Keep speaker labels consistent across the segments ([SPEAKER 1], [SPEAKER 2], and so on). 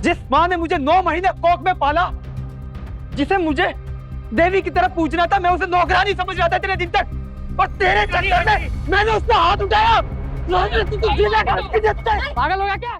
[SPEAKER 1] जिस माँ ने मुझे 9 महीने कोख में पाला, जिसे मुझे देवी की तरफ पूजना था, मैं उसे नौकरानी समझ रहा था तेरे दिन तक, और तेरे चक्कर में मैंने उस पर हाथ उठाया। पागल हो गया क्या?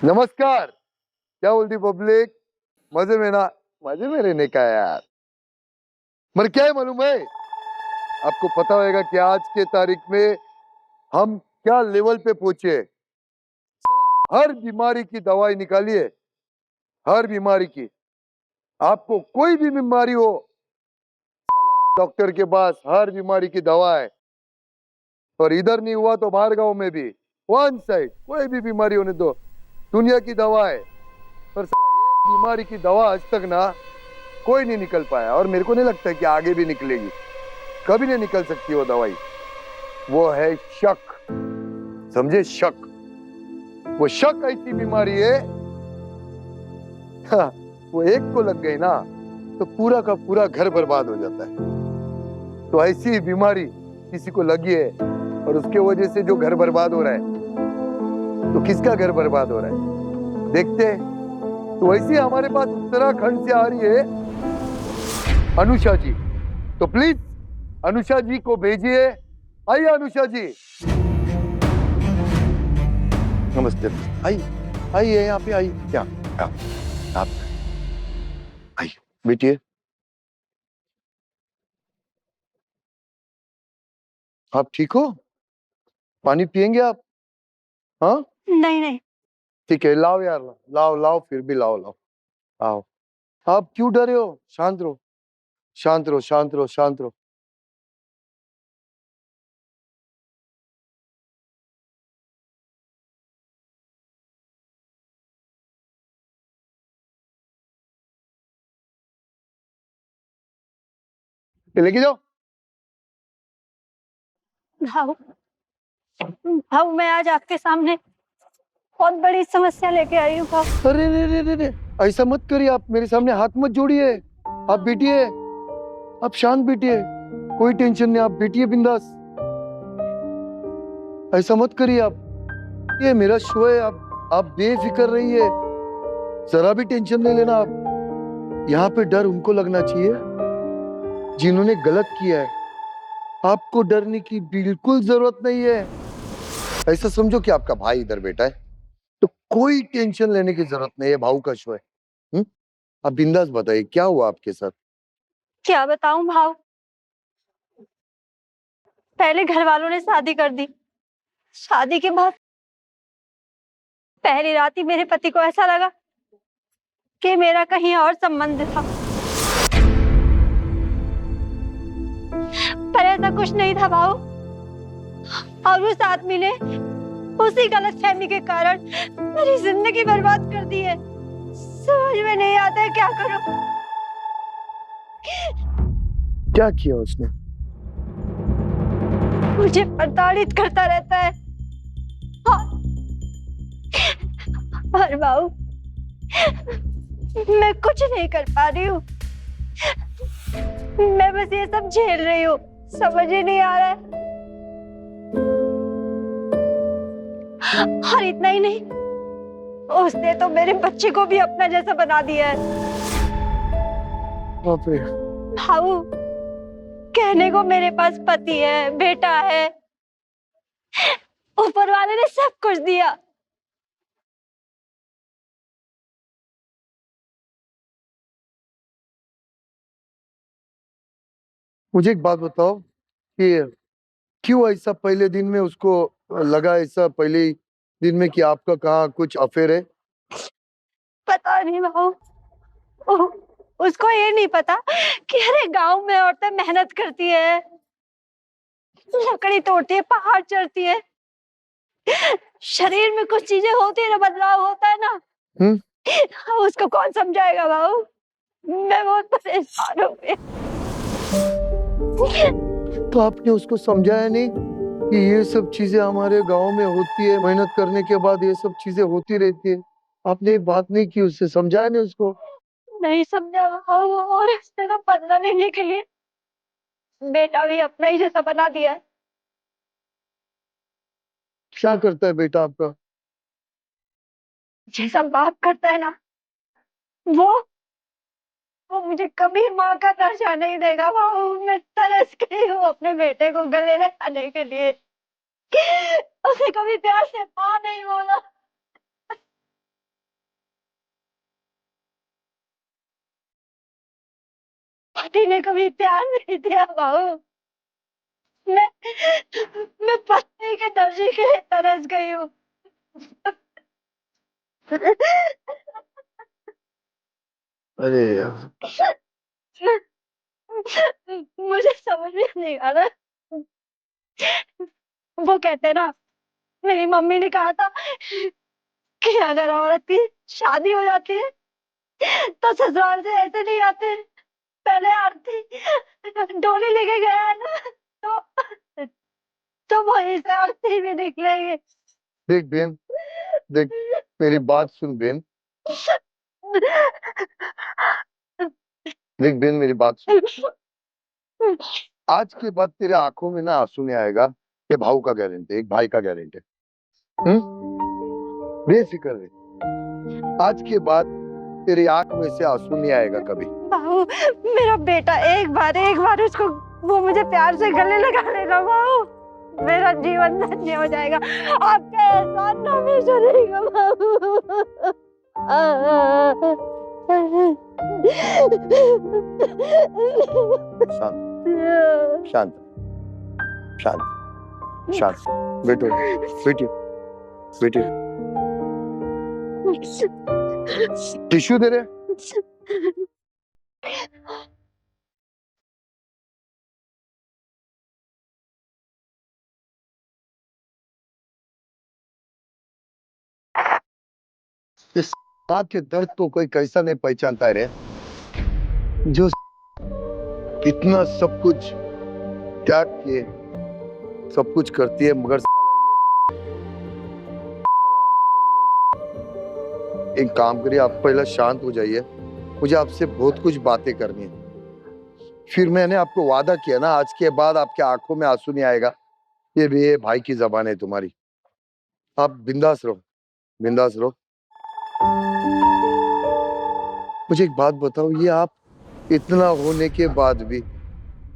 [SPEAKER 2] नमस्कार। क्या बोलती पब्लिक? मजे में ना? मजे में रहने का यार। मगर क्या है मालूम है आपको? पता होगा कि आज के तारीख में हम क्या लेवल पे पहुंचे। हर बीमारी की दवाई निकालिए, हर बीमारी की। आपको कोई भी बीमारी हो, डॉक्टर के पास हर बीमारी की दवा है। और इधर नहीं हुआ तो बाहर गांव में भी, वन साइड, कोई भी बीमारी होने दो, दुनिया की दवा है। पर एक बीमारी की दवा आज तक ना कोई नहीं निकल पाया, और मेरे को नहीं लगता कि आगे भी निकलेगी। कभी नहीं निकल सकती वो दवाई। वो है शक। समझे? शक। वो शक ऐसी बीमारी है, हाँ, वो एक को लग गई ना तो पूरा का पूरा घर बर्बाद हो जाता है। तो ऐसी बीमारी किसी को लगी है और उसके वजह से जो घर बर्बाद हो रहा है, तो किसका घर बर्बाद हो रहा है देखते हैं। तो वैसे हमारे पास उत्तराखंड से आ रही है अनुषा जी। तो प्लीज अनुषा जी को भेजिए। आइए अनुषा जी। नमस्ते। आइए आइए, यहाँ पे आइए। क्या आप आइए, बैठिए। आप ठीक हो? पानी पियेंगे आप? हाँ
[SPEAKER 3] नहीं नहीं।
[SPEAKER 2] ठीक है, लाओ यार, लाओ लाओ, फिर भी लाओ लाओ। आओ। आप क्यों डरे हो? शांत रहो, शांत रहो, शांत रहो, शांत रहो। लेके जाओ।
[SPEAKER 3] भाऊ, भाऊ मैं आज आपके सामने बहुत बड़ी समस्या लेके आई हूँ भाऊ।
[SPEAKER 2] अरे रे रे रे रे, ऐसा मत करिए। आप मेरे सामने हाथ मत जोड़िए। आप बैठिए, आप शांत बैठिए, कोई टेंशन नहीं, आप बैठिए बिंदास। ऐसा मत करिए आप। ये मेरा शो है, आप बेफिक्र रहिए, जरा भी टेंशन नहीं लेना आप। यहाँ पे डर उनको लगना चाहिए जिन्होंने गलत किया है। आपको डरने की बिल्कुल जरूरत नहीं है। ऐसा समझो कि आपका भाई इधर बैठा है, तो कोई टेंशन लेने की जरूरत नहीं है। भाऊ का शो है। आप बिंदास बताइए क्या हुआ आपके साथ?
[SPEAKER 3] क्या बताऊं भाऊ, पहले घर वालों ने शादी कर दी। शादी के बाद पहली रात ही मेरे पति को ऐसा लगा कि मेरा कहीं और संबंध था, पर ऐसा कुछ नहीं था भाऊ। और उस आदमी ने उसी गलतफहमी के कारण मेरी जिंदगी बर्बाद कर दी है। समझ में नहीं आता है क्या करूं।
[SPEAKER 2] क्या किया उसने?
[SPEAKER 3] मुझे प्रताड़ित करता रहता है। और भाऊ मैं कुछ नहीं कर पा रही हूँ। मैं बस ये सब झेल रही हूँ, समझ ही नहीं आ रहा है। और इतना ही नहीं, उसने तो मेरे बच्चे को भी अपना जैसा बना दिया है।
[SPEAKER 2] बाप रे।
[SPEAKER 3] भाऊ कहने को मेरे पास पति है, बेटा है, ऊपर वाले ने सब कुछ दिया।
[SPEAKER 2] मुझे एक बात बताओ कि क्यों ऐसा पहले दिन में उसको लगा, ऐसा पहले ही दिन में कि आपका कहाँ कुछ अफेयर है?
[SPEAKER 3] पता नहीं भाऊ, उसको ये नहीं पता कि अरे गांव में औरतें मेहनत करती है, लकड़ी तोड़ती है, पहाड़ चढ़ती है, शरीर में कुछ चीजें होती है ना, बदलाव होता है ना। उसको कौन समझाएगा भाऊ? मैं बहुत परेशान हो गई।
[SPEAKER 2] तो आपने उसको समझाया नहीं कि ये सब चीजें हमारे गांव में होती है, मेहनत करने के बाद ये सब चीजें होती रहती है? आपने एक बात नहीं की, उससे समझाया नहीं उसको?
[SPEAKER 3] नहीं समझा भाऊ, और इसने तो बदला लेने के लिए बेटा भी अपना ही जैसा बना दिया है।
[SPEAKER 2] क्या करता है बेटा आपका?
[SPEAKER 3] जैसा बाप करता है ना, वो वो मुझे कभी माँ का दर्जा नहीं देगा भाऊ। मैं तरस गई हूँ अपने बेटे को गले लगाने के लिए। उसे कभी प्यार से माँ नहीं बोला। पति ने कभी प्यार नहीं दिया भाऊ। मैं मैं पत्नी के दर्जे के लिए तरस गई हूँ।
[SPEAKER 2] अरे यार,
[SPEAKER 3] मुझे समझ में नहीं आ रहा। वो कहते हैं ना, मेरी मम्मी ने कहा था कि अगर औरत की शादी हो जाती है तो ससुराल से ऐसे नहीं आते। पहले आरती डोली लेके गया है ना, तो तो वहीं से आरती में निकलेंगे।
[SPEAKER 2] देख बहन, देख, मेरी बात सुन बहन। देख बहन, मेरी बात सुन। आज के बाद तेरे आंखों में ना आंसू नहीं आएगा। ये भाऊ का गारंटी, एक भाई का गारंटी। बेफिक्र रहे, आज के बाद तेरी आंख में से आंसू नहीं आएगा कभी।
[SPEAKER 3] बाबू, मेरा बेटा एक बार उसको, वो मुझे प्यार से गले लगा लेना बाबू, मेरा जीवन धन्य हो जाएगा। आपका एहसान ना हमेशा रहेगा बाबू।
[SPEAKER 2] शांत, शांत, शांत, शांत। बेटो, बेटी, बेटी, टिश्यू दे रहे? इस बात के दर्द तो कोई कैसा नहीं पहचानता है रे, जो इतना सब कुछ त्याग के सब कुछ करती है, मगर साला ये एक काम करिए, आप पहले शांत हो जाइए। मुझे आपसे बहुत कुछ बातें करनी है। फिर मैंने आपको वादा किया ना, आज के बाद आपके आंखों में आंसू नहीं आएगा। ये भी ये भाई की जबान है तुम्हारी। आप बिंदास रहो, बिंदास रहो। मुझे एक बात बताओ, ये आप इतना होने के बाद भी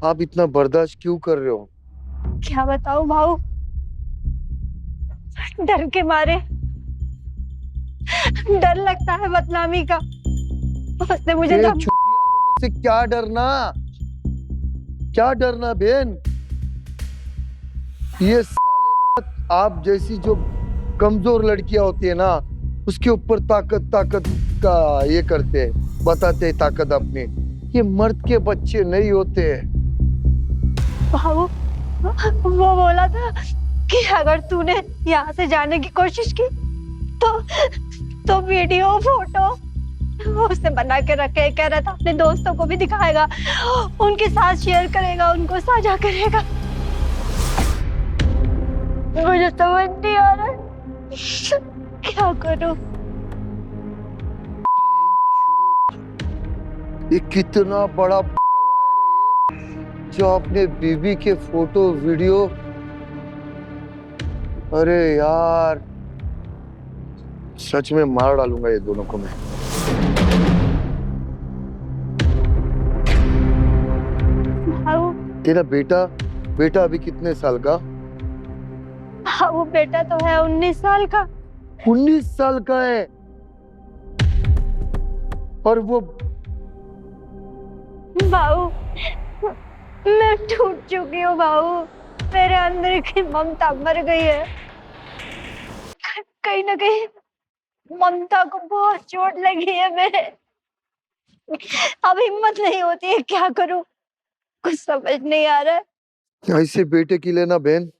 [SPEAKER 2] आप इतना बर्दाश्त क्यों कर रहे हो?
[SPEAKER 3] क्या बताऊं भाऊ, डर के मारे, डर लगता है बदनामी का। उसने मुझे
[SPEAKER 2] ये छुट्टियां लोगों से क्या डरना, क्या डरना बहन? ये साले ना आप जैसी जो कमजोर लड़कियां होती है ना, उसके ऊपर ताकत ताकत का ये करते हैं, बताते हैं ताकत अपनी। ये मर्द के बच्चे नहीं होते।
[SPEAKER 3] भाऊ, वो बोला था कि अगर तूने यहाँ से जाने की कोशिश की तो वीडियो फोटो वो उसने बना के रखे। कह रहा था अपने दोस्तों को भी दिखाएगा, उनके साथ शेयर करेगा, उनको साझा करेगा। मुझे समझ नहीं आ रहा क्या करूं।
[SPEAKER 2] ये कितना बड़ा जो अपने बीबी के फोटो वीडियो, अरे यार सच में मार डालूंगा ये दोनों को मैं।
[SPEAKER 3] भाऊ,
[SPEAKER 2] तेरा बेटा बेटा अभी कितने साल का?
[SPEAKER 3] वो बेटा तो है 19 साल का।
[SPEAKER 2] 19 साल का है? और वो
[SPEAKER 3] भाऊ, मैं टूट चुकी हूँ भाऊ। मेरे अंदर की ममता मर गई है। कहीं ना कहीं ममता को बहुत चोट लगी है मेरे। अब हिम्मत नहीं होती है, क्या करूं, कुछ समझ नहीं आ रहा है।
[SPEAKER 2] ऐसे बेटे की लेना बहन,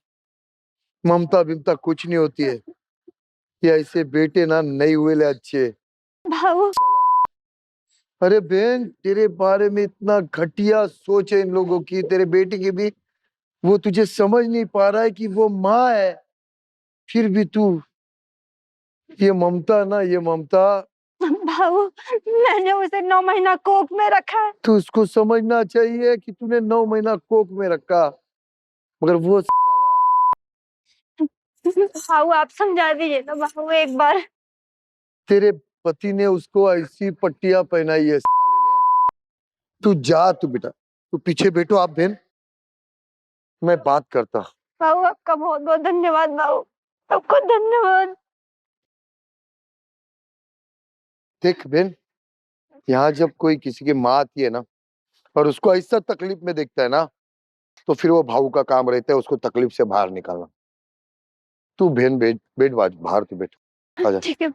[SPEAKER 2] ममता बिमता कुछ नहीं होती है। ये ऐसे बेटे ना नहीं हुए ले अच्छे।
[SPEAKER 3] भाऊ
[SPEAKER 2] अरे बहन, तेरे बारे में इतना घटिया सोच है इन लोगों की, तेरे बेटे की भी। वो तुझे समझ नहीं पा रहा है कि वो माँ है, फिर भी तू ये ममता ना, ये ममता,
[SPEAKER 3] भाऊ मैंने उसे 9 महीना कोख में रखा है।
[SPEAKER 2] तू उसको समझना चाहिए कि तूने 9 महीना कोख में रखा, मगर वो
[SPEAKER 3] भाऊ आप समझा दीजिए ना भाऊ एक बार।
[SPEAKER 2] तेरे पति ने उसको ऐसी पट्टियां पहनाई है साले ने। तू जा, तू बेटा, तू पीछे बैठो आप बहन, मैं बात करता।
[SPEAKER 3] भाऊ आपका बहुत बहुत धन्यवाद भाऊ, आपको धन्यवाद।
[SPEAKER 2] देख बहन, यहाँ जब कोई किसी की माँ आती है ना और उसको ऐसा तकलीफ में देखता है ना, तो फिर वो भाऊ का काम रहता है उसको तकलीफ से बाहर निकालना। तू बहन बैठ, बैठ बाहर, तू बैठ, आजा,
[SPEAKER 3] ठीक है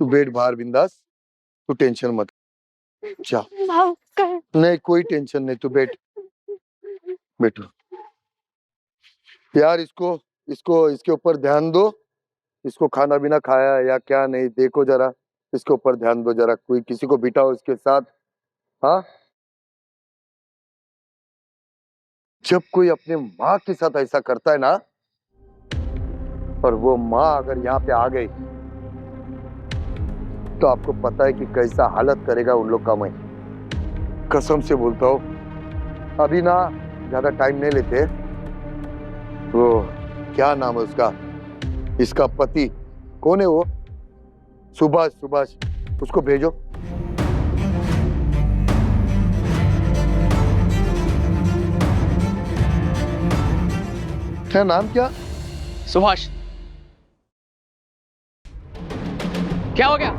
[SPEAKER 2] तू बैठ बाहर बिंदास, तू टेंशन मत जा।
[SPEAKER 3] भाऊ
[SPEAKER 2] नहीं कोई टेंशन नहीं, तू बैठ, बैठो यार। इसको इसको इसके ऊपर ध्यान दो, इसको खाना बिना खाया है या क्या नहीं, देखो जरा, इसके ऊपर ध्यान दो जरा, कोई किसी को बिठाओ इसके साथ। हाँ, जब कोई अपने माँ के साथ ऐसा करता है ना, और वो माँ अगर यहाँ पे आ गई तो आपको पता है कि कैसा हालत करेगा उन लोग का। मैं कसम से बोलता हूँ। अभी ना ज्यादा टाइम नहीं लेते, वो क्या नाम है उसका, इसका पति कौन है वो, सुभाष, सुभाष, उसको भेजो। क्या नाम, क्या?
[SPEAKER 1] सुभाष। क्या हो गया,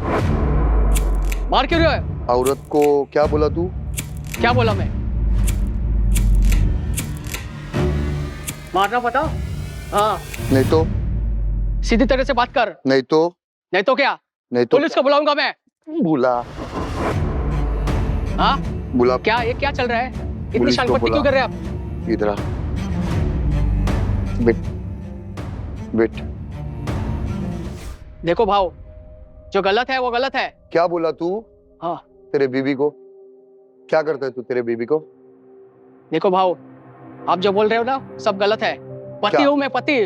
[SPEAKER 1] मार क्यों रहे हो?
[SPEAKER 2] औरत को क्या बोला तू?
[SPEAKER 1] क्या बोला मैं? मारना पता? हाँ।
[SPEAKER 2] नहीं तो?
[SPEAKER 1] सीधी तरह से बात कर।
[SPEAKER 2] नहीं तो?
[SPEAKER 1] नहीं तो क्या?
[SPEAKER 2] नहीं तो
[SPEAKER 1] पुलिस को बुलाऊंगा मैं।
[SPEAKER 2] बुला,
[SPEAKER 1] हाँ
[SPEAKER 2] बुला।
[SPEAKER 1] क्या ये क्या चल रहा है? इतनी
[SPEAKER 2] पुलिस को
[SPEAKER 1] शानपट्टी क्यों
[SPEAKER 2] बुला।
[SPEAKER 1] कर रहे हैं आप?
[SPEAKER 2] इधर आ, बैठ, बैठ।
[SPEAKER 1] देखो भाव, जो गलत है वो गलत है।
[SPEAKER 2] क्या बोला तू?
[SPEAKER 1] हाँ।
[SPEAKER 2] तेरे बीबी को क्या करता है तू, तेरे बीबी को?
[SPEAKER 1] देखो भाव, आप जो बोल रहे हो ना सब गलत है। पति
[SPEAKER 2] क्या?
[SPEAKER 1] हूँ मैं, पति।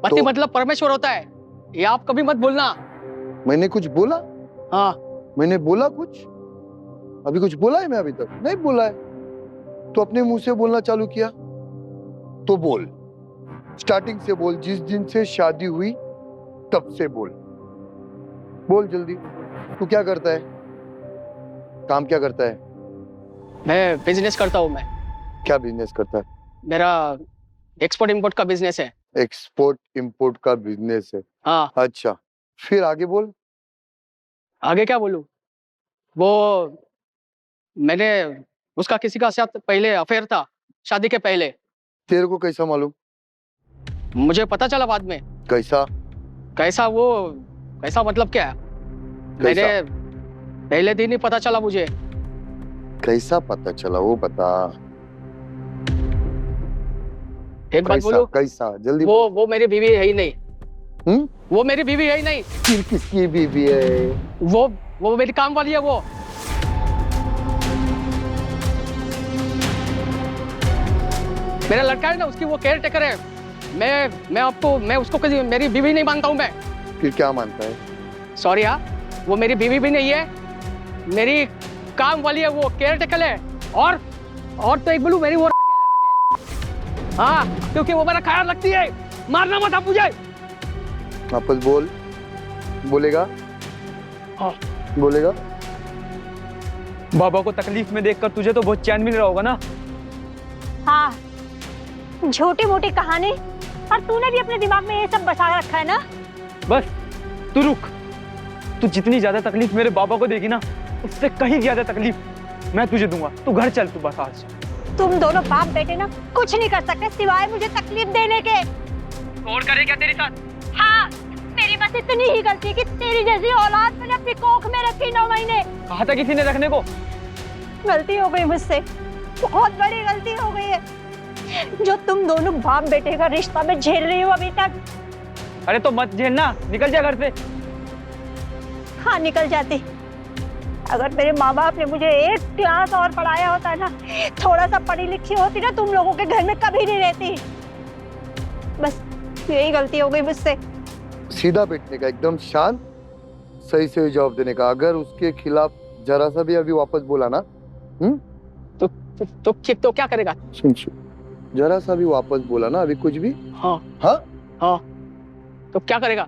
[SPEAKER 1] पति
[SPEAKER 2] तो?
[SPEAKER 1] मतलब परमेश्वर होता है, ये आप कभी मत बोलना।
[SPEAKER 2] मैंने कुछ बोला?
[SPEAKER 1] हाँ।
[SPEAKER 2] मैंने बोला कुछ? अभी कुछ बोला है मैं? अभी तक नहीं बोला है। तो अपने मुंह से बोलना चालू किया तो बोल, स्टार्टिंग से बोल, जिस दिन से शादी हुई तब से बोल, बोल जल्दी। तू क्या करता है, काम क्या करता है?
[SPEAKER 1] मैं बिजनेस करता हूँ। मैं
[SPEAKER 2] क्या बिजनेस करता है?
[SPEAKER 1] मेरा एक्सपोर्ट इंपोर्ट का बिजनेस है।
[SPEAKER 2] एक्सपोर्ट इंपोर्ट का बिजनेस है?
[SPEAKER 1] हाँ।
[SPEAKER 2] अच्छा, फिर आगे बोल।
[SPEAKER 1] आगे क्या बोलूं? वो मैंने उसका किसी का साथ पहले अफेयर था, शादी के पहले।
[SPEAKER 2] तेरे को कैसा मालूम?
[SPEAKER 1] मुझे पता चला बाद में।
[SPEAKER 2] कैसा?
[SPEAKER 1] कैसा वो, कैसा मतलब क्या? मैंने पहले दिन ही पता चला मुझे।
[SPEAKER 2] कैसा पता चला वो बता।
[SPEAKER 1] एक बात
[SPEAKER 2] कैसा?
[SPEAKER 1] बोलूं?
[SPEAKER 2] कैसा जल्दी?
[SPEAKER 1] वो मेरी बीवी है ही नहीं।
[SPEAKER 2] हम्म?
[SPEAKER 1] वो मेरी बीवी है ही नहीं।
[SPEAKER 2] फिर किसकी बीवी है?
[SPEAKER 1] वो मेरी काम वाली है। वो मेरा लड़का है ना, उसकी वो केयर टेकर है। मैं उसको कभी मेरी बीवी नहीं मानता हूँ मैं।
[SPEAKER 2] फिर क्या मानता है?
[SPEAKER 1] सॉरी हाँ, वो मेरी बीवी भी नहीं है, मेरी काम वाली है, वो केयर टेकर है। और तो एक बोलूं, मेरी वो राकेल। हाँ, क्योंकि वो मेरा ख्याल रखती है। मारना मत आप मुझे।
[SPEAKER 2] वापस बोल। बोलेगा?
[SPEAKER 1] हाँ।
[SPEAKER 2] बोलेगा?
[SPEAKER 1] बाबा को तकलीफ में देखकर तुझे तो बहुत चैन मिल रहा होगा ना?
[SPEAKER 3] हाँ, छोटी मोटी कहानी, और तूने भी अपने दिमाग में ये सब बसा रखा है ना।
[SPEAKER 1] बस तू रुक। तू जितनी ज्यादा तकलीफ मेरे बाबा को देगी ना, उससे कहीं ज्यादा तकलीफ मैं तुझे दूंगा। तू घर चल, तू बस आज।
[SPEAKER 3] तुम दोनों बाप बेटे ना कुछ नहीं कर सकते सिवाय मुझे तकलीफ देने के।
[SPEAKER 1] और करे क्या तेरे साथ?
[SPEAKER 3] हाँ, मेरी बस इतनी ही गलती कि तेरी जैसी औलाद मैंने अपनी कोख में रखी 9 महीने।
[SPEAKER 1] कहा था किसी ने रखने को?
[SPEAKER 3] गलती हो गई मुझसे, बहुत बड़ी गलती हो गई है। जो तुम दोनों बाप बेटे का रिश्ता में झेल रही हो अभी तक।
[SPEAKER 1] अरे तो मत झेलना, निकल जा घर से।
[SPEAKER 3] हाँ निकल जाती। अगर मेरे माँ बाप ने मुझे एक क्लास और पढ़ाया होता ना, थोड़ा सा पढ़ी लिखी होती ना, तुम लोगों के घर में कभी नहीं रहती। बस यही गलती हो गई मुझसे।
[SPEAKER 2] सीधा बैठने का, एकदम शांत, सही सही जवाब देने का। अगर उसके खिलाफ जरा सा भी अभी वापस बोला ना,
[SPEAKER 1] तो क्या करेगा?
[SPEAKER 2] सुन, जरा सा भी वापस बोला ना अभी कुछ भी,
[SPEAKER 1] हाँ
[SPEAKER 2] हाँ
[SPEAKER 1] हाँ, तो क्या करेगा?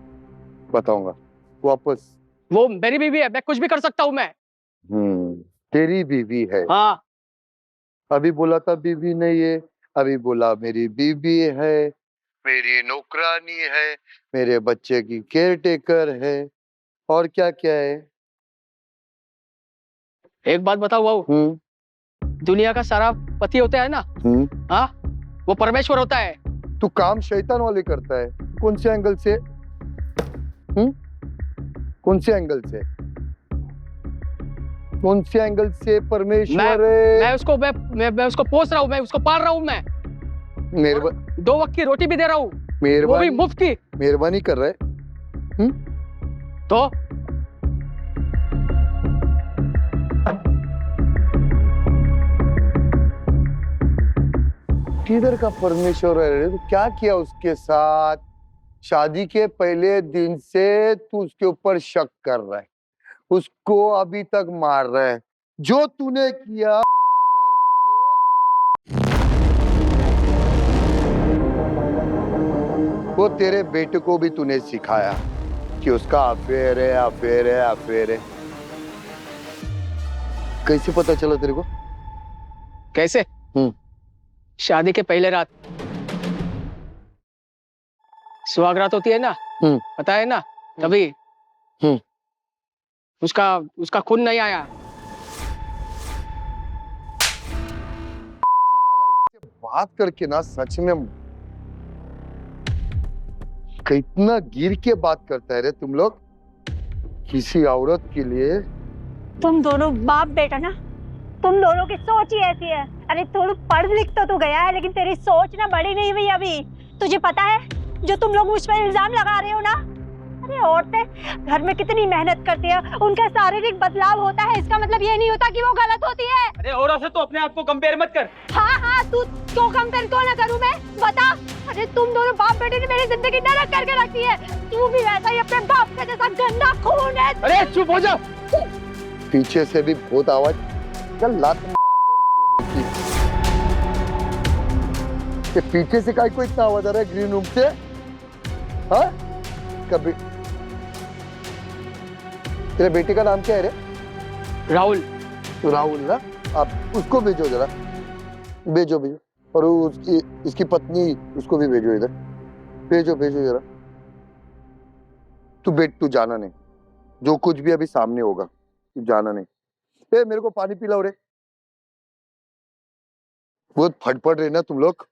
[SPEAKER 2] बताऊंगा वापस।
[SPEAKER 1] वो मेरी बीवी है, मैं कुछ भी कर सकता हूँ मैं।
[SPEAKER 2] तेरी बीवी है।
[SPEAKER 1] हाँ,
[SPEAKER 2] अभी बोला था बीवी नहीं है, अभी बोला मेरी बीवी है, मेरी नौकरानी है, मेरे बच्चे की केयर टेकर है, और क्या क्या है।
[SPEAKER 1] एक बात बताओ बाबू, दुनिया का सारा पति होता है ना, हाँ, वो परमेश्वर होता है।
[SPEAKER 2] तू काम शैतान वाले करता है। कौन से एंगल से? कौन से एंगल से? कौन से एंगल से परमेश्वर
[SPEAKER 1] मैं उसको पोस रहा हूँ, मैं उसको पाल रहा हूँ, मैं 2 वक्त की रोटी भी दे रहा हूँ, वो भी मुफ्त की।
[SPEAKER 2] मेहरबानी कर रहा है।
[SPEAKER 1] तो
[SPEAKER 2] किधर का परमेश्वर है? तो क्या किया उसके साथ? शादी के पहले दिन से तू उसके ऊपर शक कर रहा है, उसको अभी तक मार रहा है। जो तूने किया, वो तेरे बेटे को भी तूने सिखाया कि उसका अफेयर है, अफेयर है, अफेयर है। कैसे पता चला तेरे को?
[SPEAKER 1] कैसे? शादी के पहले रात सुहागरात होती है ना, पता है ना, तभी उसका खून नहीं आया।
[SPEAKER 2] बात करके ना सच में कितना गिर के बात करता है रे तुम लोग किसी औरत के लिए।
[SPEAKER 3] तुम दोनों बाप बेटा ना, तुम दोनों की सोच ही ऐसी है। अरे थोड़ा पढ़ लिख तो गया है, लेकिन तेरी सोच ना बड़ी नहीं हुई अभी। तुझे पता है जो तुम लोग मुझ पर इल्जाम लगा रहे हो ना, अरे औरतें घर में कितनी मेहनत करती है, उनका शारीरिक बदलाव होता है, इसका मतलब ये नहीं होता कि वो गलत होती है।
[SPEAKER 1] अरे औरत से तो अपने आप को कंपेयर मत कर।
[SPEAKER 3] हाँ, तू क्यों कंपेयर क्यों ना करूं मैं, बता। अरे तुम दोनों बाप बेटे ने मेरी जिंदगी नरक करके रखी है। तू भी वैसा ही अपने बाप के जैसा गंदा खून है।
[SPEAKER 1] अरे चुप हो जा।
[SPEAKER 2] पीछे से भी बहुत आवाज, चल लात के पीछे से काय को इतना आवाज आ रहा है ग्रीन रूम से? हाँ, कभी तेरे बेटे का नाम क्या है रे?
[SPEAKER 1] राहुल।
[SPEAKER 2] तो राहुल ना, आप उसको भेजो जरा, भेजो। और उसकी इसकी पत्नी, उसको भी भेजो इधर, भेजो जरा। तू जाना नहीं, जो कुछ भी अभी सामने होगा तू जाना नहीं। मेरे को पानी पिलाओ रे। बहुत फटफट रहे ना तुम लोग।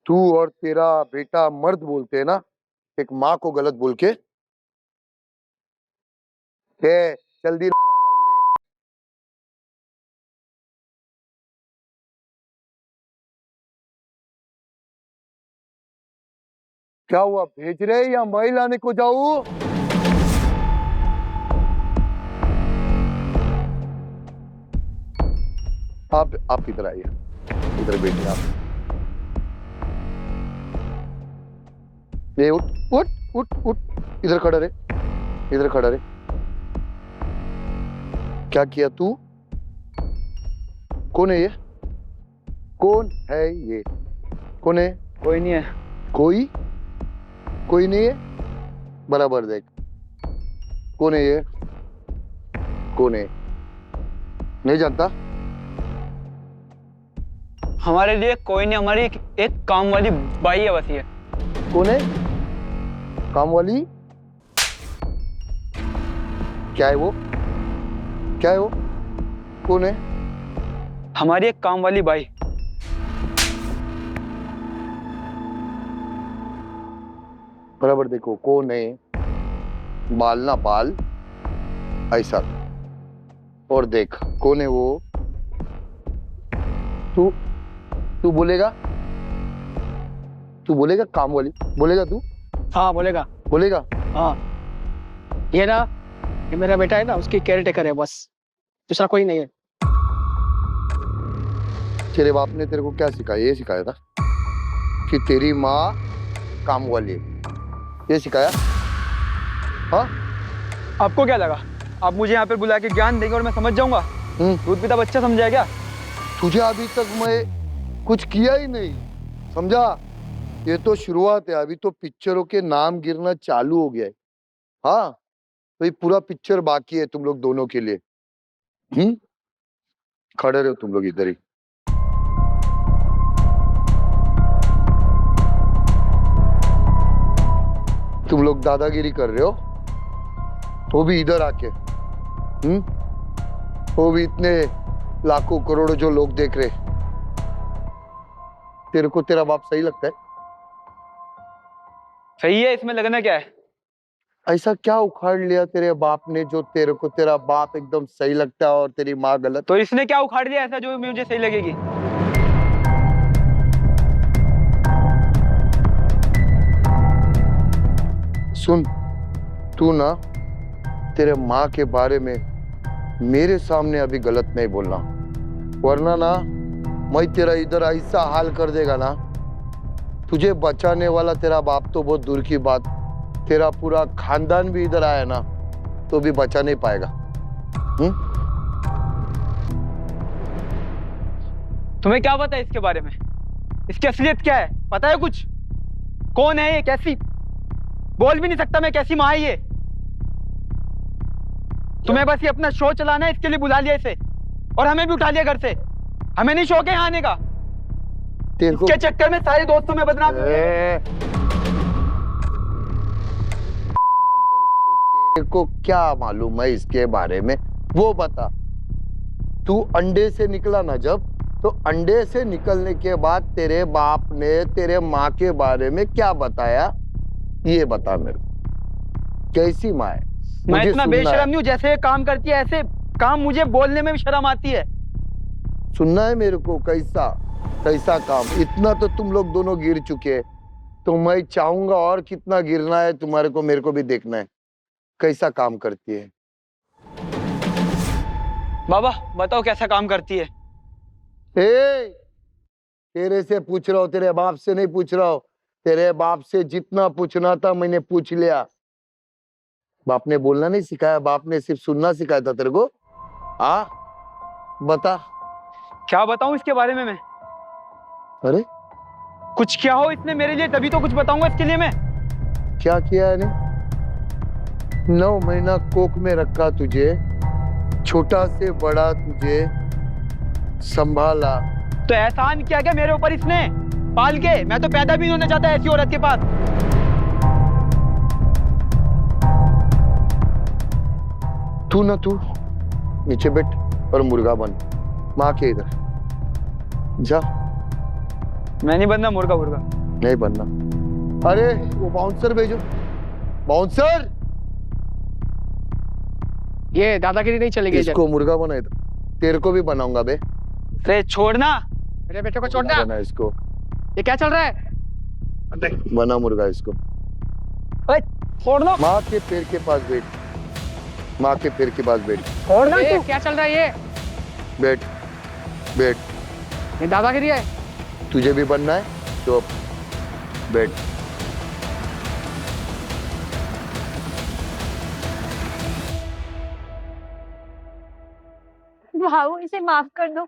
[SPEAKER 2] तू और तेरा बेटा मर्द बोलते हैं ना, एक माँ को गलत बोल के। जल्दी क्या हुआ, भेज रहे या मैं लाने को जाऊं? आप इधर आइए, इधर बैठिए आप। ये उठ, इधर खड़ा रहे। क्या किया तू? कौन है ये? कौन है ये? कौन है?
[SPEAKER 1] कोई नहीं है।
[SPEAKER 2] कोई नहीं है? बराबर देख, कौन है ये? कौन है? नहीं जानता?
[SPEAKER 4] हमारे लिए कोई नहीं, हमारी एक काम वाली बाई है बस ये।
[SPEAKER 2] कौन है काम वाली? क्या है वो? कौन है?
[SPEAKER 4] हमारी एक काम वाली बाई।
[SPEAKER 2] बराबर देखो कौन है, बाल ना बाल ऐसा, और देख कौन है वो। तू बोलेगा तू बोलेगा काम वाली? बोलेगा तू?
[SPEAKER 1] हाँ बोलेगा।
[SPEAKER 2] बोलेगा?
[SPEAKER 1] हाँ ये ना, ये मेरा बेटा है ना, उसकी केयर टेकर है बस, दूसरा कोई नहीं है।
[SPEAKER 2] तेरे बाप ने तेरे को क्या सिखाया? ये सिखाया था कि तेरी माँ काम वाली है, ये सिखाया? हाँ?
[SPEAKER 4] आपको क्या लगा आप मुझे यहाँ पे बुला के ज्ञान देंगे और मैं समझ जाऊंगा? दूध पीता बच्चा समझा क्या?
[SPEAKER 2] तुझे अभी तक मैं कुछ किया ही नहीं, समझा? ये तो शुरुआत है, अभी तो पिक्चरों के नाम गिरना चालू हो गया है। हाँ, तो ये पूरा पिक्चर बाकी है तुम लोग दोनों के लिए। खड़े रहो तुम लोग इधर ही। तुम लोग दादागिरी कर रहे हो, वो भी इधर आके। वो भी इतने लाखों करोड़ों जो लोग देख रहे। तेरे को तेरा बाप सही लगता है?
[SPEAKER 4] सही है, इसमें लगना क्या है?
[SPEAKER 2] ऐसा क्या उखाड़ लिया तेरे बाप ने जो तेरे को तेरा बाप एकदम सही लगता है और तेरी माँ गलत?
[SPEAKER 4] तो इसने क्या उखाड़ लिया ऐसा जो मुझे सही लगेगी?
[SPEAKER 2] सुन, तू ना तेरे माँ के बारे में मेरे सामने अभी गलत नहीं बोलना, वरना ना मैं तेरा इधर ऐसा हाल कर देगा ना, तुझे बचाने वाला तेरा बाप तो बहुत दूर की बात, तेरा पूरा खानदान भी इधर आया ना तो भी बचा नहीं पाएगा।
[SPEAKER 4] तुम्हें क्या पता है इसके बारे में? इसकी असलियत क्या है पता है कुछ? कौन है ये? कैसी? बोल भी नहीं सकता मैं, कैसी माँ है ये? तुम्हें बस ये अपना शो चलाना है, इसके लिए बुला लिया इसे, और हमें भी उठा लिया घर से। हमें नहीं शौक है यहाँ आने का। इसके चक्कर में सारे दोस्तों में बदनाम हो गए।
[SPEAKER 2] तेरे को क्या मालूम है इसके बारे में, वो बता। तू अंडे से निकला ना जब, तो अंडे से निकलने के बाद तेरे बाप ने तेरे माँ के बारे में क्या बताया, ये बता मेरे को। कैसी माँ है?
[SPEAKER 4] मैं इतना बेशरम नहीं हूँ, जैसे ये काम करती है ऐसे काम मुझे बोलने में भी शर्म आती है।
[SPEAKER 2] सुनना है मेरे को, कैसा कैसा काम? इतना तो तुम लोग दोनों गिर चुके हैं, तो मैं चाहूंगा और कितना गिरना है तुम्हारे को, मेरे को भी देखना है कैसा काम करती है।
[SPEAKER 4] बाबा बताओ कैसा काम करती है?
[SPEAKER 2] तेरे से पूछ रहा हूँ, तेरे बाप से नहीं पूछ रहा हूँ। तेरे बाप से जितना पूछना था मैंने पूछ लिया। बाप ने बोलना नहीं सिखाया, बाप ने सिर्फ सुनना सिखाया था तेरे को। बता।
[SPEAKER 4] क्या बताऊं इसके बारे में मैं?
[SPEAKER 2] अरे
[SPEAKER 4] कुछ किया हो इसने मेरे लिए तभी तो कुछ बताऊंगा इसके लिए मैं।
[SPEAKER 2] क्या किया है? 9 महीना कोख में रखा तुझे, छोटा से बड़ा तुझे संभाला।
[SPEAKER 4] तो एहसान किया क्या मेरे ऊपर इसने पाल के? मैं तो पैदा भी नहीं होना चाहता ऐसी औरत के पास।
[SPEAKER 2] तू नीचे बैठ और मुर्गा बन, माँ के इधर जा।
[SPEAKER 4] मैं नहीं बनना मुर्गा मुर्गा।
[SPEAKER 2] नहीं बनना। अरे वो बाउंसर भेजो, बाउंसर।
[SPEAKER 1] ये दादागिरी नहीं चलेगी।
[SPEAKER 2] इसको मुर्गा बना इधर, तेरे को भी बनाऊंगा बे।
[SPEAKER 4] रे छोड़ना
[SPEAKER 1] मेरे बेटे को, छोड़ना।
[SPEAKER 2] बना इसको।
[SPEAKER 1] ये क्या चल रहा है?
[SPEAKER 2] बना मुर्गा इसको।
[SPEAKER 4] छोड़ना।
[SPEAKER 2] माँ के पैर के पास बैठ, माँ के पैर के पास बैठ।
[SPEAKER 4] छोड़ना
[SPEAKER 1] ये
[SPEAKER 4] तू।
[SPEAKER 1] क्या चल रहा है? ये
[SPEAKER 2] बैठ बैठ।
[SPEAKER 1] ये दादागिरी है।
[SPEAKER 2] तुझे भी बनना है तो बैठ।
[SPEAKER 3] भाऊ इसे माफ कर दो,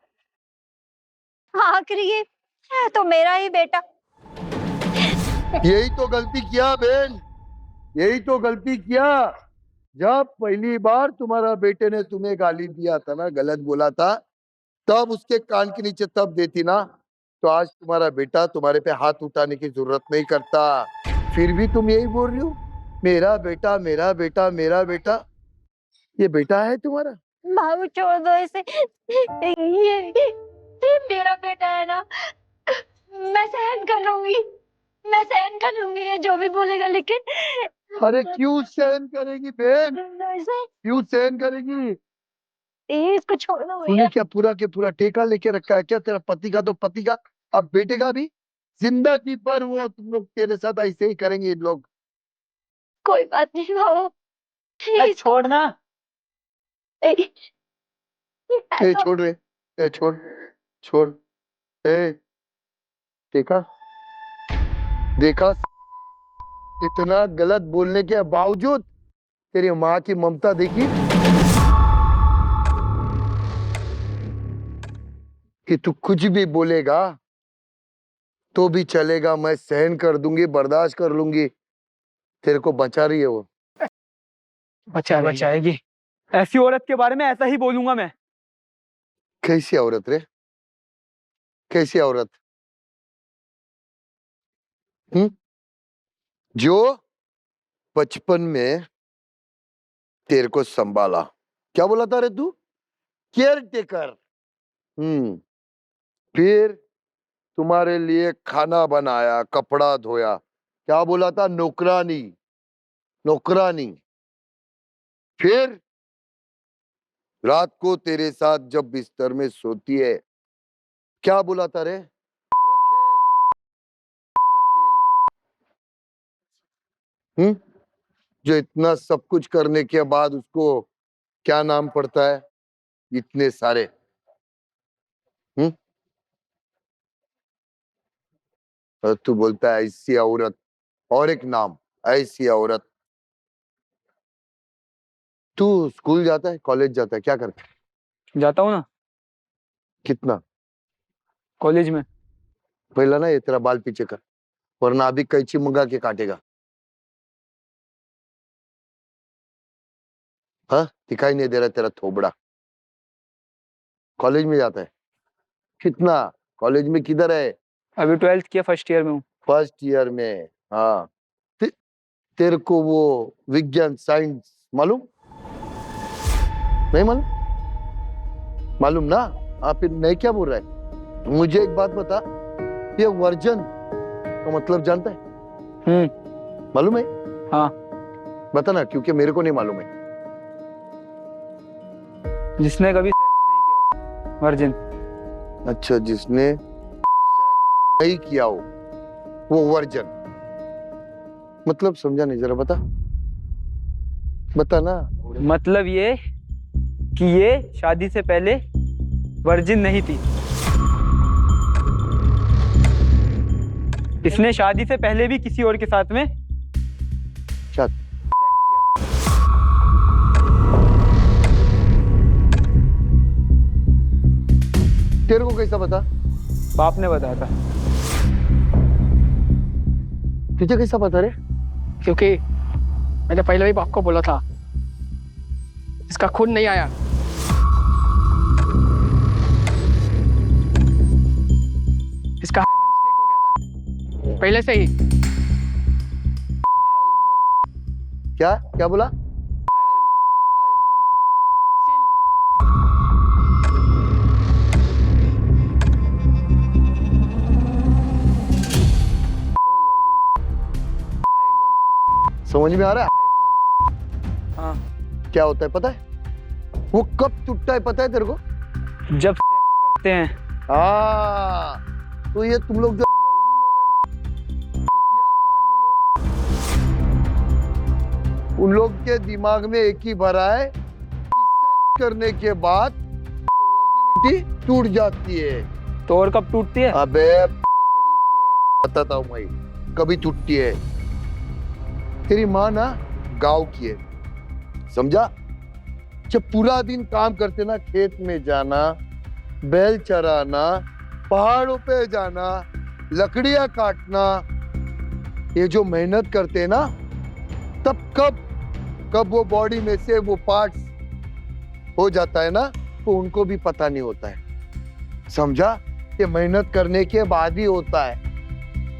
[SPEAKER 3] आखिरी ये है तो मेरा ही बेटा।
[SPEAKER 2] यही तो गलती किया बहन, यही तो गलती किया। जब पहली बार तुम्हारा बेटे ने तुम्हें गाली दिया था ना, गलत बोला था, तब उसके कान के नीचे तब देती ना, तो आज तुम्हारा बेटा तुम्हारे पे हाथ उठाने की जरूरत नहीं करता। फिर भी तुम यही बोल रही हो, मेरा बेटा मेरा बेटा मेरा बेटा। ये बेटा है तुम्हारा?
[SPEAKER 3] भाऊ छोड़ दो इसे, ये मेरा बेटा है ना, मैं सहन कर लूंगी, मैं सहन कर लूंगी ये जो भी बोलेगा, लेकिन
[SPEAKER 2] अरे क्यों सहन करेगी बहन,
[SPEAKER 3] इसे
[SPEAKER 2] क्यों सहन करेगी?
[SPEAKER 3] इसको छोड़ दो
[SPEAKER 2] तूने
[SPEAKER 3] भैया।
[SPEAKER 2] क्या पूरा के पूरा ठेका लेके रखा है क्या तेरा पति का? तो पति का, अब बेटे का भी। जिंदगी पर वो तुम लोग तेरे साथ ऐसे ही करेंगे इन लोग।
[SPEAKER 3] कोई बात नहीं बाबू,
[SPEAKER 4] ए,
[SPEAKER 3] प्लीज।
[SPEAKER 4] छोड़ ना।
[SPEAKER 2] ए छोड़ रे, ए छोड़, छोड़, ए देखा, देखा, इतना गलत बोलने के बावजूद तेरी माँ की ममता देखी कि तू कुछ भी बोलेगा तो भी चलेगा, मैं सहन कर दूंगी, बर्दाश्त कर लूंगी। तेरे को बचा रही है वो।
[SPEAKER 4] बचाएगी। ऐसी औरत के बारे में ऐसा ही बोलूंगा मैं।
[SPEAKER 2] कैसी औरत रे, कैसी औरत? जो बचपन में तेरे को संभाला, क्या बोला था रे तू? Care taker. फिर तुम्हारे लिए खाना बनाया, कपड़ा धोया, क्या बोला था? नौकरानी, नौकरानी। फिर रात को तेरे साथ जब बिस्तर में सोती है, क्या बोला था रे? रखेल, जो इतना सब कुछ करने के बाद उसको क्या नाम पड़ता है? इतने सारे। और तू बोलता है ऐसी औरत, और एक नाम, ऐसी औरत। तू स्कूल जाता है, कॉलेज जाता है, क्या करता है?
[SPEAKER 4] जाता हूँ ना
[SPEAKER 2] कितना?
[SPEAKER 4] कॉलेज में।
[SPEAKER 2] पहला ना ये तेरा बाल पीछे कर, वरना अभी कैंची मंगा के काटेगा। हाँ, दिखाई नहीं दे रहा तेरा थोबड़ा। कॉलेज में जाता है कितना? कॉलेज में किधर है?
[SPEAKER 4] अभी 12th किया, फर्स्ट ईयर में हूँ।
[SPEAKER 2] फर्स्ट ईयर में। हाँ, तेरे को वो विज्ञान साइंस मालूम नहीं? मालूम, मालूम ना? आप फिर नहीं क्या बोल रहा है? मुझे एक बात बता, ये वर्जन का मतलब जानता है? मालूम है?
[SPEAKER 4] हाँ।
[SPEAKER 2] बता ना, क्योंकि मेरे को नहीं मालूम है।
[SPEAKER 4] जिसने कभी सेक्स नहीं किया हो, वर्जिन।
[SPEAKER 2] अच्छा, जिसने नहीं किया हो वो वर्जन। मतलब समझा नहीं, जरा बता, बता ना।
[SPEAKER 4] मतलब ये कि ये शादी से पहले वर्जिन नहीं थी। इसने शादी से पहले भी किसी और के साथ में
[SPEAKER 2] क्या? तेरे को कैसा पता?
[SPEAKER 4] बाप ने बताया था।
[SPEAKER 2] तुझे कैसा पता रे?
[SPEAKER 1] क्योंकि मैंने पहले भी बाप को बोला था, इसका खून नहीं आया। इसका हाइमन स्प्लिट हो गया था पहले से ही।
[SPEAKER 2] क्या क्या बोला? समझ में आ रहा है?
[SPEAKER 4] हाँ।
[SPEAKER 2] क्या होता है पता है? वो कब टूटता है पता है तेरे को?
[SPEAKER 4] जब सेक्स करते हैं।
[SPEAKER 2] तो ये तुम लोग जो उन लोग के दिमाग में एक ही भरा है कि सेक्स करने के बाद वर्जिनिटी टूट जाती है।
[SPEAKER 4] तो और कब टूटती है?
[SPEAKER 2] अबे बताता हूँ मैं, कभी टूटती है। तेरी माँ ना गांव की है, समझा? जब पूरा दिन काम करते ना, खेत में जाना, बैल चराना, पहाड़ों पे जाना, लकड़ियां काटना, ये जो मेहनत करते ना, तब कब वो बॉडी में से वो पार्ट्स हो जाता है ना, तो उनको भी पता नहीं होता है। समझा? ये मेहनत करने के बाद ही होता है।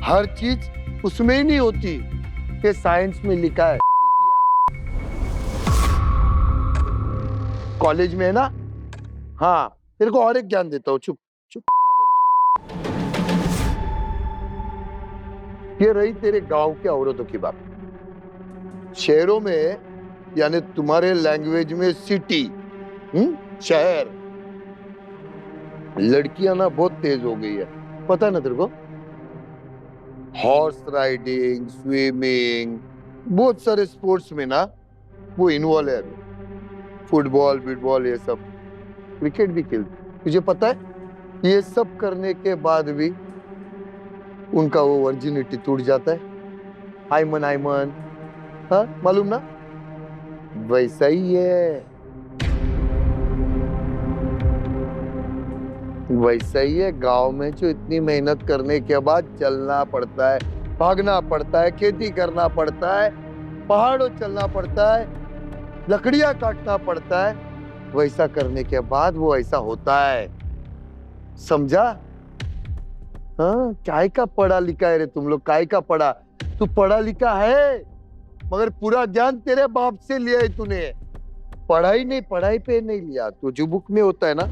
[SPEAKER 2] हर चीज उसमें ही नहीं होती। ये साइंस में लिखा है। कॉलेज में है ना? हाँ, तेरे को और एक ज्ञान देता हूँ। चुप चुप। ये रही तेरे गांव के औरतों की बात। शहरों में, यानी तुम्हारे लैंग्वेज में सिटी, शहर, लड़कियां ना बहुत तेज हो गई है, पता है ना तेरे को? हॉर्स राइडिंग, स्विमिंग, बहुत सारे स्पोर्ट्स में ना वो इन्वॉल्व है अभी। फुटबॉल, बिटबॉल, ये सब, क्रिकेट भी खेलते। तुझे पता है ये सब करने के बाद भी उनका वो वर्जिनिटी टूट जाता है। आयमन आयमन, हाँ मालूम ना, वैसा ही है, वैसा ही है। गांव में जो इतनी मेहनत करने के बाद चलना पड़ता है, भागना पड़ता है, खेती करना पड़ता है, पहाड़ों चलना पड़ता है, लकड़ियां काटना पड़ता है, वैसा करने के बाद वो ऐसा होता है, समझा? हाँ, काय का पढ़ा लिखा है रे तुम लोग, काय का पढ़ा? तू पढ़ा लिखा है मगर पूरा ज्ञान तेरे बाप से लिया है तूने। पढ़ाई नहीं, पढ़ाई पे नहीं लिया तू, जो बुक में होता है ना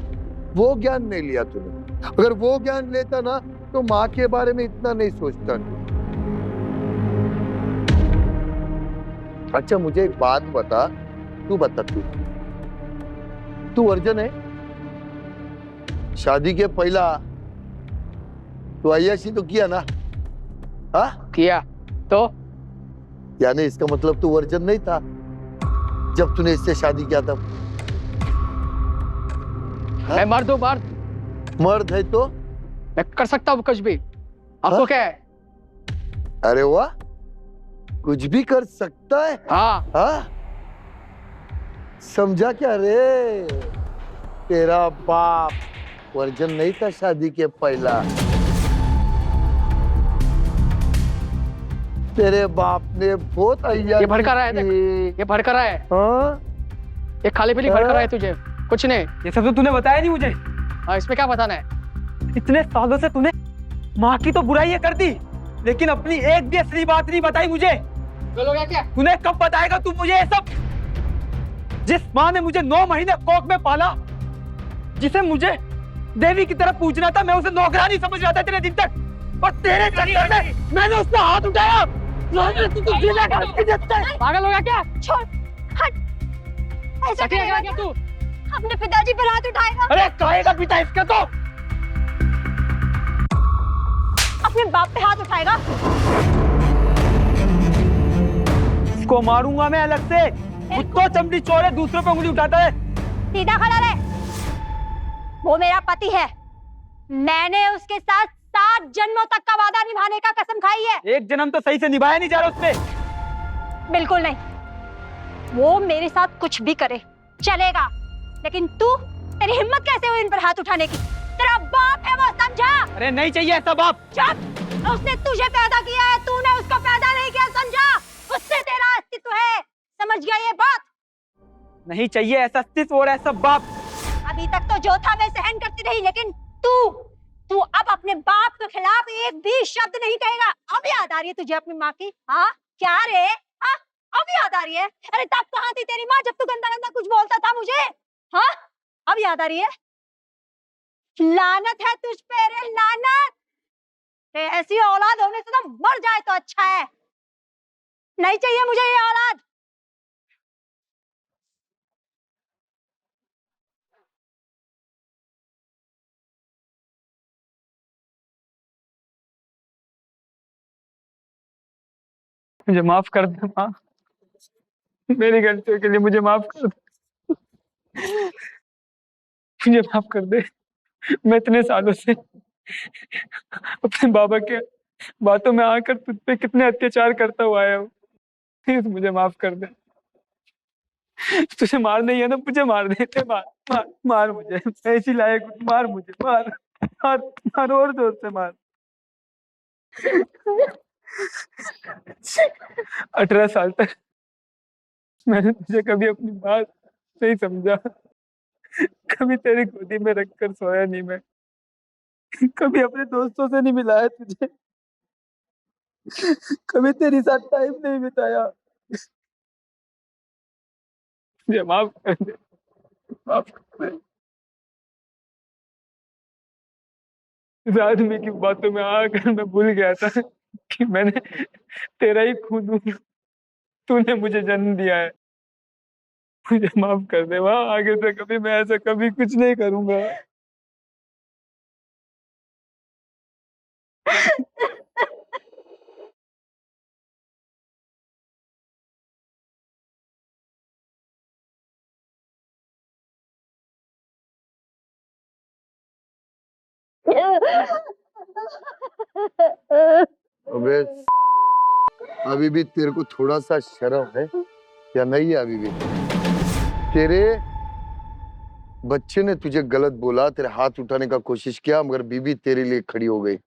[SPEAKER 2] वो ज्ञान नहीं लिया तूने। अगर वो ज्ञान लेता ना तो माँ के बारे में इतना नहीं सोचता तू। अच्छा मुझे एक बात बता, तू बता, तू वर्जन है? शादी के पहला तू अय्याशी तो किया ना? हाँ
[SPEAKER 1] किया तो?
[SPEAKER 2] यानी इसका मतलब तू वर्जन नहीं था जब तूने इससे शादी किया था?
[SPEAKER 1] मैं मर्द हूँ, मर्द।
[SPEAKER 2] मर्द है तो
[SPEAKER 1] मैं कर सकता हूँ कुछ भी। आपको क्या है?
[SPEAKER 2] अरे वाह, कुछ भी कर सकता है।
[SPEAKER 1] हाँ
[SPEAKER 2] हाँ, समझा क्या रे? तेरा बाप वर्जन नहीं था शादी के पहला। तेरे बाप ने बहुत
[SPEAKER 1] ये भड़का रहा है, देख, ये भड़का रहा है।
[SPEAKER 2] हाँ?
[SPEAKER 1] ये खाली पीली भड़का रहा है तुझे, कुछ नहीं।
[SPEAKER 4] ये सब तो तूने बताया नहीं मुझे।
[SPEAKER 1] हाँ, इसमें क्या बताना है?
[SPEAKER 4] इतने सालों से तूने माँ की तो बुराई कर दी, लेकिन अपनी एक भी असली बात नहीं बताई मुझे।
[SPEAKER 1] गलत हो गया क्या?
[SPEAKER 4] तूने कब बताएगा तू मुझे ये सब? जिस माँ ने मुझे 9 महीने कोख में पाला, जिसे मुझे देवी की तरफ पूजना था, मैं उसे नौकरानी समझ रहा था इतने दिन तक, और तेरे चक्कर में मैंने उस पर हाथ उठाया।
[SPEAKER 1] पागल हो गया क्या?
[SPEAKER 3] छोड़, हट। ऐसा
[SPEAKER 1] करेगा
[SPEAKER 3] करेगा
[SPEAKER 1] क्या तू?
[SPEAKER 3] अपने पिताजी पर हाथ उठाएगा?
[SPEAKER 4] अरे कहेगा पिता इसका तो।
[SPEAKER 3] अपने बाप पे हाथ उठाएगा?
[SPEAKER 4] इसको मारूंगा मैं अलग से। कुत्तों चमड़ी चोर है, दूसरों पे उंगली उठाता है।
[SPEAKER 3] सीधा खड़ा रहे। वो मेरा पति है, मैंने उसके साथ 7 जन्मों तक का वादा निभाने का कसम खाई है।
[SPEAKER 4] एक जन्म तो सही से निभाया नहीं जा रहा उससे।
[SPEAKER 3] बिल्कुल नहीं, वो मेरे साथ कुछ भी करे चलेगा, लेकिन तू, तेरी हिम्मत कैसे हुई इन पर हाथ उठाने की? तेरा बाप है वो, समझा?
[SPEAKER 4] अरे नहीं चाहिए ऐसा बाप।
[SPEAKER 3] चुप! उसने तुझे पैदा किया है, तूने उसको पैदा नहीं किया, समझा? उससे तेरा अस्तित्व है, समझ गया ये बात?
[SPEAKER 4] नहीं चाहिए ऐसा अस्तित्व और ऐसा बाप।
[SPEAKER 3] अभी तक तो जो था मैं सहन करती रही, लेकिन तू अब अपने बाप के खिलाफ एक भी शब्द नहीं कहेगा। अब याद आ रही है तुझे अपनी माँ की? हाँ क्या रे? हाँ अब याद आ रही है? अरे तब कहाँ थी तेरी माँ जब तू गंदा गंदा कुछ बोलता था मुझे? हाँ अब याद आ रही है? लानत है तुझ पे रे, लानत! रे ऐसी औलाद होने से तो मर जाए तो अच्छा है। नहीं चाहिए मुझे ये औलाद।
[SPEAKER 4] मुझे माफ कर दे माँ, मेरी गलतियों के लिए मुझे माफ कर दे। मुझे माफ कर दे। मैं इतने सालों से अपने बाबा के बातों में आकर तुझ पे कितने अत्याचार करता हुआ आया हूँ। प्लीज मुझे माफ कर दे। तुझे मार नहीं है ना, मुझे मार दे। मार मार मार मुझे, मैं इसी लायक हूँ। मार मुझे, मार मार मार, और जोर से मार। 18 साल तक मैंने तुझे कभी अपनी बात नहीं समझा, कभी तेरी गोदी में रखकर सोया नहीं मैं, कभी अपने दोस्तों से नहीं मिलाया तुझे, कभी तेरे साथ टाइम नहीं बिताया। मुझे माफ कर दे, माफ कर दे। इस आदमी की बातों में आकर मैं भूल गया था कि मैंने तेरा ही खून हूँ, तूने मुझे जन्म दिया है। मुझे माफ कर दे माँ, आगे से कभी मैं ऐसा कभी कुछ नहीं करूंगा।
[SPEAKER 2] अबे साले, अभी भी तेरे को थोड़ा सा शर्म है या नहीं है? अभी भी तेरे बच्चे ने तुझे गलत बोला, तेरे हाथ उठाने का कोशिश किया, मगर बीबी तेरे लिए खड़ी हो गई।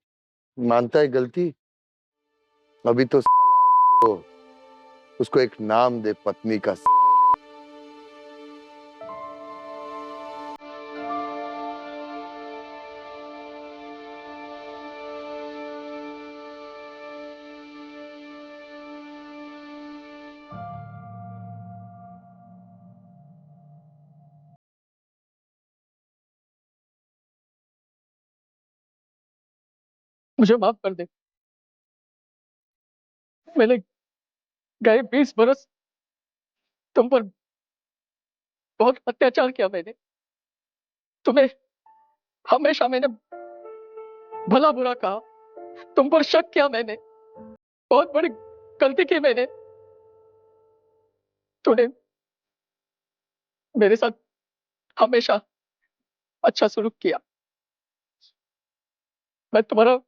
[SPEAKER 2] मानता है गलती? अभी तो साला उसको एक नाम दे, पत्नी का।
[SPEAKER 1] मुझे माफ कर दे। मैंने गए 20 बरस तुम पर बहुत अत्याचार किया मैंने। तुम्हें हमेशा मैंने भला बुरा कहा, तुम पर शक किया मैंने, बहुत बड़ी गलती की मैंने। तूने मेरे साथ हमेशा अच्छा सलूक किया। मैं तुम्हारा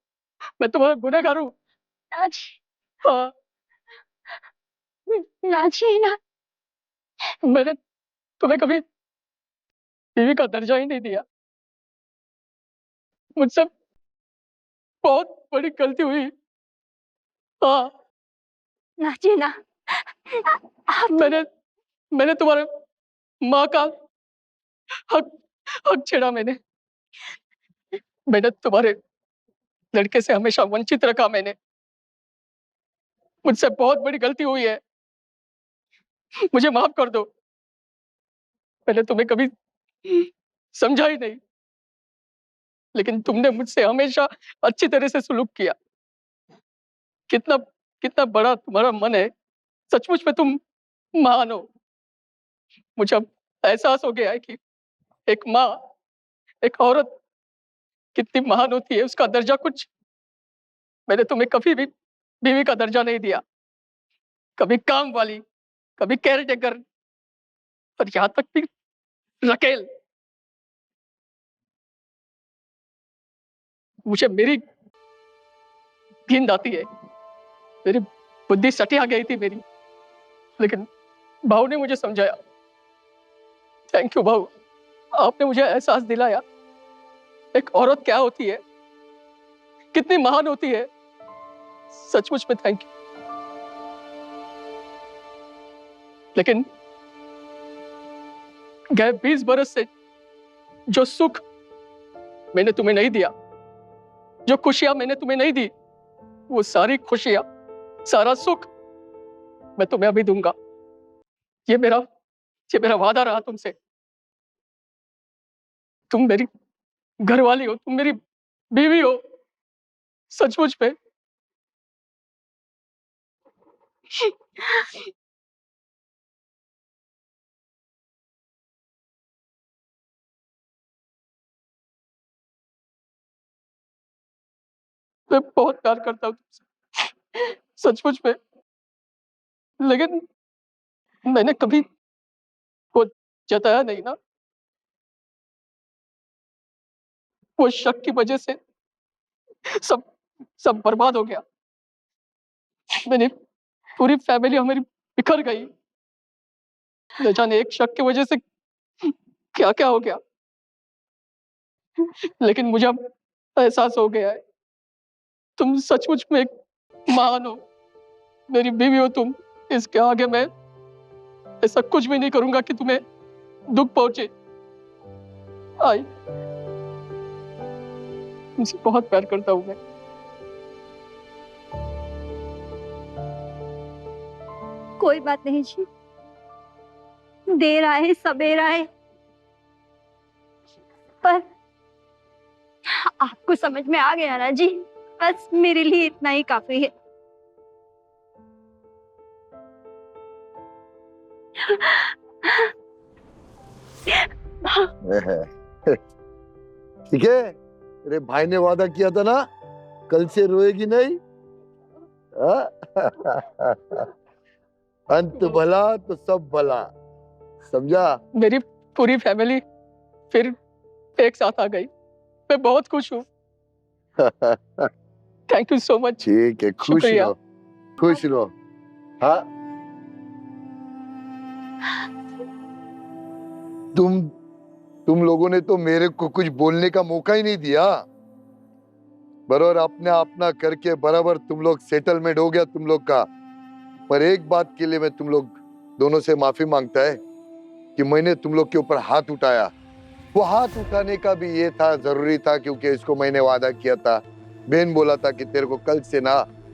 [SPEAKER 1] मैं तुम्हारा गुनहगार हूँ।
[SPEAKER 3] राज,
[SPEAKER 1] हाँ,
[SPEAKER 3] राजीना,
[SPEAKER 1] मैंने तुम्हें कभी बीवी का दर्जा ही नहीं दिया। मुझसे बहुत बड़ी गलती हुई। हाँ,
[SPEAKER 3] राजीना, आप
[SPEAKER 1] मैंने मैंने तुम्हारे माँ का हक हक छेड़ा। मैंने मैंने तुम्हारे लड़के से हमेशा वंचित रखा। मैंने मुझसे बहुत बड़ी गलती हुई है, मुझे माफ कर दो। मैंने तुम्हें कभी समझा ही नहीं, लेकिन तुमने मुझसे हमेशा अच्छी तरह से सलूक किया। कितना कितना बड़ा तुम्हारा मन है, सचमुच में तुम महान हो। मुझे अब एहसास हो गया है कि एक माँ, एक औरत कितनी महान होती है, उसका दर्जा कुछ। मैंने तुम्हें कभी भी बीवी का दर्जा नहीं दिया, कभी काम वाली, कभी केयर टेकर, और यहाँ तक भी रकेल। मुझे मेरी नींद आती है, मेरी बुद्धि सटिया गई थी मेरी, लेकिन भाव ने मुझे समझाया। थैंक यू भाव, आपने मुझे एहसास दिलाया एक औरत क्या होती है, कितनी महान होती है। सचमुच में थैंक यू। लेकिन गए 20 बरस से जो सुख मैंने तुम्हें नहीं दिया, जो खुशियां मैंने तुम्हें नहीं दी, वो सारी खुशियां, सारा सुख मैं तुम्हें अभी दूंगा। ये मेरा वादा रहा तुमसे। तुम मेरी घरवाली हो, तुम मेरी बीवी हो। सचमुच में मैं बहुत प्यार करता हूँ तुमसे, सचमुच में। लेकिन मैंने कभी वो जताया नहीं ना, वो शक की वजह से सब सब बर्बाद हो गया। मैंने पूरी फैमिली हमारी बिखर गई, न जाने एक शक की वजह से क्या क्या हो गया। लेकिन मुझे अब एहसास हो गया है, तुम सचमुच में एक महान हो, मेरी बीवी हो तुम। इसके आगे मैं ऐसा कुछ भी नहीं करूंगा कि तुम्हें दुख पहुंचे। आई तुमसे बहुत प्यार करता हूं मैं।
[SPEAKER 3] कोई बात नहीं जी, देर आए सबेर आए, पर आपको समझ में आ गया ना जी, बस मेरे लिए इतना ही काफी है।
[SPEAKER 2] ठीक है, तेरे भाई ने वादा किया था ना, कल से रोएगी नहीं। अंत भला तो सब भला, समझा?
[SPEAKER 1] मेरी पूरी फैमिली फिर एक साथ आ गई। मैं बहुत खुश हूँ। Thank you so much.
[SPEAKER 2] ठीक है, खुश
[SPEAKER 1] शुक्रिया।
[SPEAKER 2] रहो, खुश रहो। हाँ, तुम लोगों ने तो मेरे को कुछ बोलने का मौका ही नहीं दिया। बराबर अपने अपना करके बराबर तुम लोग सेटलमेंट हो गया तुम लोग का। पर एक बात के लिए मैं तुम लोग दोनों से माफी मांगता है कि मैंने तुम लोग के ऊपर हाथ उठाया। वो हाथ उठाने का भी ये था, जरूरी था, क्योंकि इसको मैंने वादा किया था। बहन बोला था कि तेरे को कल से ना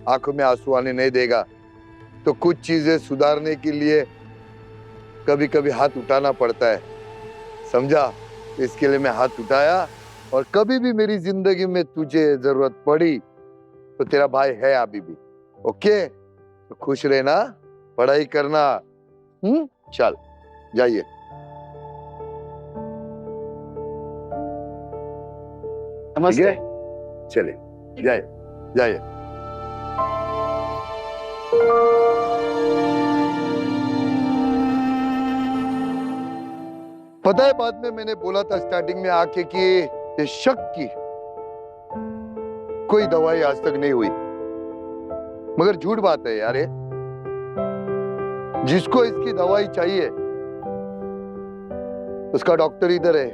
[SPEAKER 2] आंखों में आंसू आने नहीं देगा। तो कुछ चीजें सुधारने के लिए कभी कभी हाथ उठाना पड़ता है, समझा? इसके लिए मैं हाथ उठाया। और कभी भी मेरी जिंदगी में तुझे जरूरत पड़ी तो तेरा भाई है अभी भी। ओके, तो खुश रहना, पढ़ाई करना। चल जाइए। ठीक
[SPEAKER 1] नमस्ते।
[SPEAKER 2] है, चले जाइए जाइए। पता है बाद में मैंने बोला था स्टार्टिंग में आके कि ये शक की कोई दवाई आज तक नहीं हुई, मगर झूठ बात है यार। ये जिसको इसकी दवाई चाहिए उसका डॉक्टर इधर है।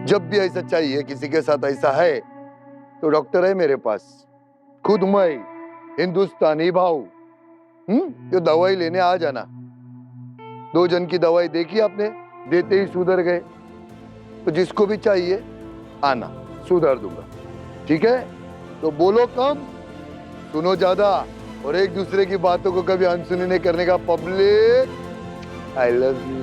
[SPEAKER 2] जब भी ऐसा चाहिए, किसी के साथ ऐसा है तो डॉक्टर है मेरे पास। खुद मैं हिंदुस्तानी भाव। जो दवाई लेने आ जाना। 2 जन की दवाई देखी आपने, देते ही सुधर गए। तो जिसको भी चाहिए आना, सुधर दूंगा। ठीक है, तो बोलो कम, सुनो ज्यादा, और एक दूसरे की बातों को कभी अनसुनी नहीं करने का। Public, I love you.